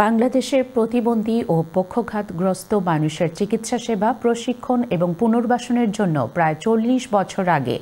বাংলাদেশের প্রতিবন্ধী ও পক্ষাঘাতগ্রস্ত মানুষের চিকিৎসা সেবা, প্রশিক্ষণ এবং পুনর্বাসনের জন্য প্রায় ৪০ বছর আগে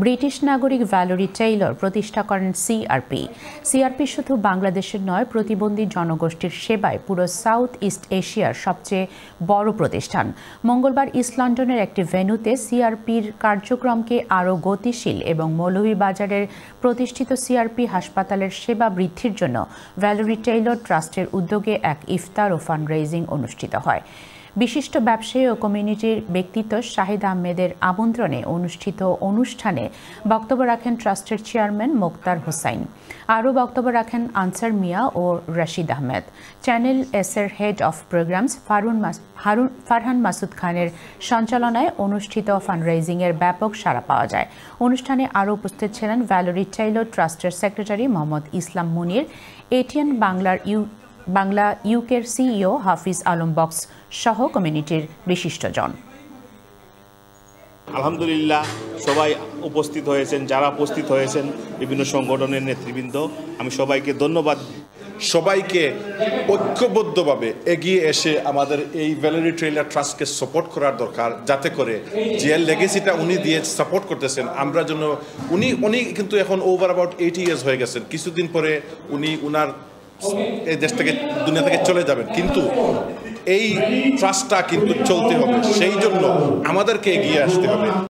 ব্রিটিশ নাগরিক ভ্যালেরি টেইলর প্রতিষ্ঠা করেন সিআরপি। সিআরপি শুধু বাংলাদেশের নয়, প্রতিবন্ধী জনগোষ্ঠীর সেবায় পুরো সাউথ ইস্ট এশিয়ার সবচেয়ে বড় প্রতিষ্ঠান। মঙ্গলবার ইস্ট লন্ডনের একটি ভেন্যুতে সিআরপির কার্যক্রমকে আরও গতিশীল এবং মৌলভীবাজারের প্রতিষ্ঠিত সিআরপি হাসপাতালের সেবা বৃদ্ধির জন্য ভ্যালেরি টেইলর ট্রাস্টের উদ্যোগে এক ইফতার ও ফান্ড রেজিং অনুষ্ঠিত হয়। বিশিষ্ট ব্যবসায়ী ও কমিউনিটির ব্যক্তিত্ব শাহিদ আহমেদের আমন্ত্রণে অনুষ্ঠিত অনুষ্ঠানে বক্তব্য রাখেন ট্রাস্টের চেয়ারম্যান মোক্তার হোসাইন। আরও বক্তব্য রাখেন আনসার মিয়া ও রশিদ আহমেদ। চ্যানেল এসের head of programs Farhan Masud খানের সঞ্চালনায় অনুষ্ঠিত ফান্ড রেজিংয়ের ব্যাপক সাড়া পাওয়া যায়। অনুষ্ঠানে আরও উপস্থিত ছিলেন ভ্যালেরি টেইলর ট্রাস্টের সেক্রেটারি মোহাম্মদ ইসলাম মুনির, এটিএন বাংলা ইউকের সিইও হাফিজ আলম বক্স সহ কমিউনিটির বিশিষ্টজন। আলহামদুলিল্লাহ, সবাই উপস্থিত হয়েছেন, যারা উপস্থিত হয়েছেন বিভিন্ন সংগঠনের নেতৃবৃন্দ, আমি সবাইকে ধন্যবাদ। সবাইকে ঐক্যবদ্ধভাবে এগিয়ে এসে আমাদের এই ভ্যালেরি টেইলর ট্রাস্টকে সাপোর্ট করার দরকার, যাতে করে যে লেগেসিটা উনি দিয়ে সাপোর্ট করতেছেন আমরা জন্য উনি কিন্তু এখন ওভার অ্যাবাউট 80 ইয়ার্স হয়ে গেছেন। কিছুদিন পরে উনার এই দেশ থেকে দুনিয়া থেকে চলে যাবেন, কিন্তু এই ট্রাস্টটা কিন্তু চলতে হবে, সেই জন্য আমাদেরকে এগিয়ে আসতে হবে।